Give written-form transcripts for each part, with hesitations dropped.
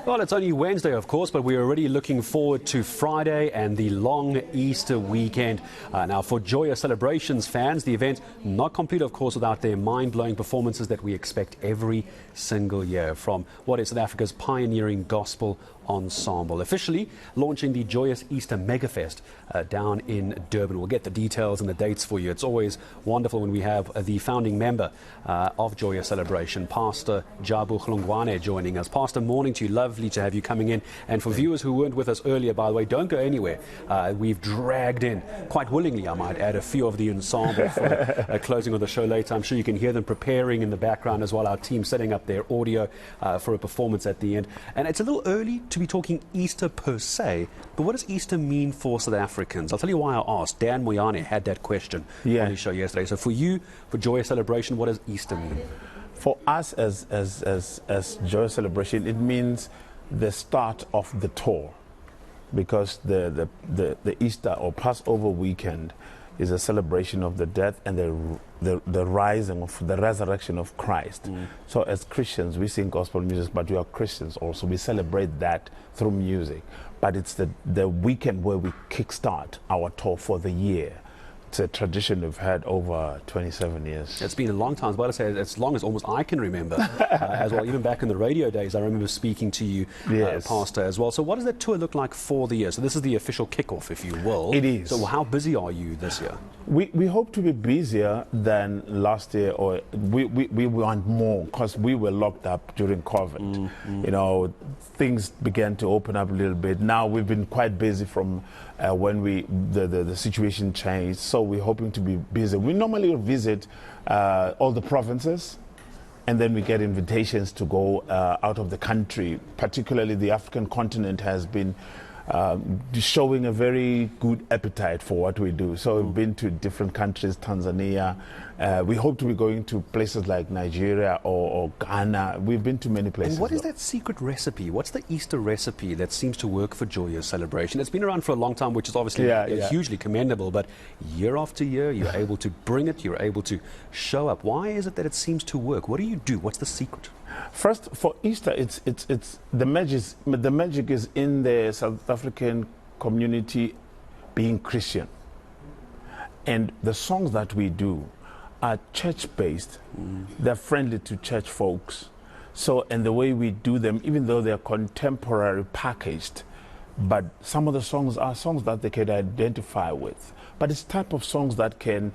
Well, it's only Wednesday, of course, but we're already looking forward to Friday and the long Easter weekend. Now, for Joyous Celebrations fans, the event not complete, of course, without their mind-blowing performances that we expect every single year from what is South Africa's pioneering gospel ensemble, officially launching the Joyous Easter MegaFest down in Durban. We'll get the details and the dates for you. It's always wonderful when we have the founding member of Joyous Celebration, Pastor Jabu Hlongwane, joining us. Pastor, morning to you. Lovely to have you coming in. And for viewers who weren't with us earlier, by the way, don't go anywhere. We've dragged in, quite willingly, I might add, a few of the ensemble for the closing of the show later. I'm sure you can hear them preparing in the background as well. Our team setting up their audio for a performance at the end. And it's a little early to be talking Easter per se, but what does Easter mean for South Africans? I'll tell you why I asked. Dan Moyane had that question on his show yesterday. So for you, for Joyous Celebration, what does Easter mean? For us as Joyous Celebration, it means the start of the tour, because the Easter or Passover weekend is a celebration of the death and the rising of the resurrection of Christ. So as Christians, we sing gospel music, but we are Christians also. We celebrate that through music. But it's the weekend where we kickstart our tour for the year. It's a tradition we've had over 27 years. It's been a long time, but I say as long as almost I can remember as well. Even back in the radio days, I remember speaking to you, Pastor, as well. So what does that tour look like for the year? So this is the official kickoff, if you will. It is. So how busy are you this year? We hope to be busier than last year, or we want more, because we were locked up during COVID. You know, things began to open up a little bit. Now we've been quite busy from when the situation changed. So we're hoping to be busy. We normally visit all the provinces, and then we get invitations to go out of the country. Particularly the African continent has been showing a very good appetite for what we do. So we've been to different countries, Tanzania. We hope to be going to places like Nigeria or Ghana. We've been to many places. And what is that secret recipe? What's the Easter recipe that seems to work for Joyous Celebration? It's been around for a long time, which is obviously hugely commendable, but year after year, you're able to bring it, you're able to show up. Why is it that it seems to work? What do you do? What's the secret? First, for Easter, it's the magic. The magic is in the South African community being Christian, and the songs that we do are church-based. They're friendly to church folks. So, and the way we do them, even though they're contemporary packaged, but some of the songs are songs that they can identify with. But it's type of songs that can,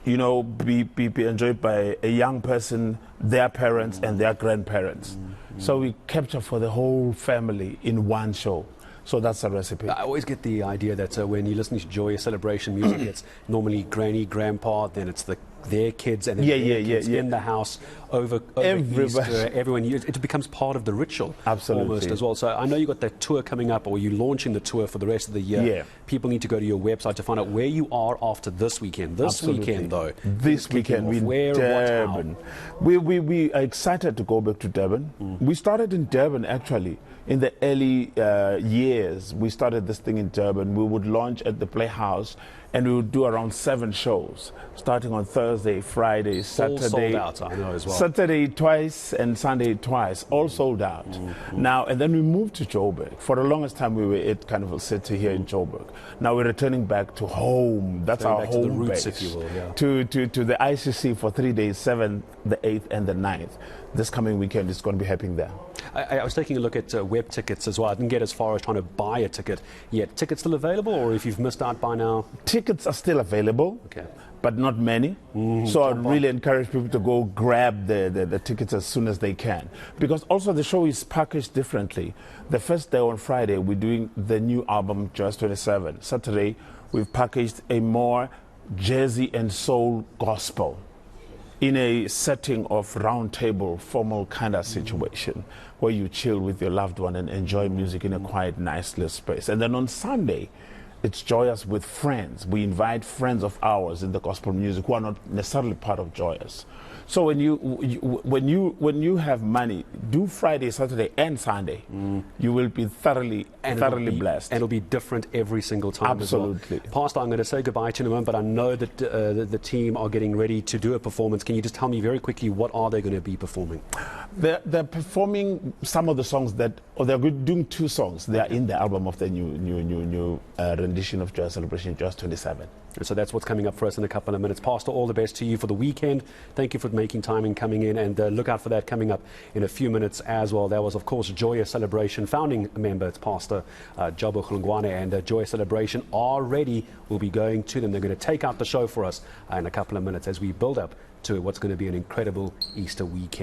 you know, be enjoyed by a young person, their parents, and their grandparents. So we capture for the whole family in one show. So that's the recipe. I always get the idea that when you listen to Joyous Celebration music, it's normally granny, grandpa, then it's their kids, and then their kids in the house over Easter. Everyone, it becomes part of the ritual, almost as well. So I know you got that tour coming up, or you're launching the tour for the rest of the year. People need to go to your website to find out where you are after this weekend. This weekend, though. This weekend, Durban. We are excited to go back to Durban. We started in Durban, actually. In the early years, we started this thing in Durban. We would launch at the Playhouse, and we would do around 7 shows, starting on Thursday, Friday, Saturday. All sold out, I know as well. Saturday twice and Sunday twice, all sold out. Now, and then we moved to Joburg. For the longest time, we were at kind of a city here in Joburg. Now we're returning back to home. That's our home to the roots, base. if you will, to the ICC for 3 days, 7th, the 8th, and the 9th. This coming weekend is going to be happening there. I was taking a look at web tickets as well. I didn't get as far as trying to buy a ticket yet. Tickets still available, or if you've missed out by now? Tickets are still available, but not many. So I really encourage people to go grab the tickets as soon as they can. Because also the show is packaged differently. The first day on Friday, we're doing the new album, Joyous 27. Saturday, we've packaged a more jazzy and soul gospel in a setting of round table, formal kind of situation where you chill with your loved one and enjoy music in a quiet, nice little space. And then on Sunday, it's Joyous with friends. We invite friends of ours in the gospel music who are not necessarily part of Joyous. So when you have money, do Friday, Saturday, and Sunday. You will be thoroughly blessed. And it'll be different every single time. Absolutely. As well. Pastor, I'm going to say goodbye to you in a moment, but I know that the team are getting ready to do a performance. Can you just tell me very quickly what are they going to be performing? They're performing some of the songs they're doing 2 songs. They are in the album of the new rendition of Joyous Celebration, Joyous 27. And so that's what's coming up for us in a couple of minutes. Pastor, all the best to you for the weekend. Thank you for making time and coming in, and look out for that coming up in a few minutes as well. That was, of course, Joyous Celebration founding member, it's Pastor Jabu Hlongwane, and Joyous Celebration are ready. We'll be going to them. They're going to take out the show for us in a couple of minutes as we build up to what's going to be an incredible Easter weekend.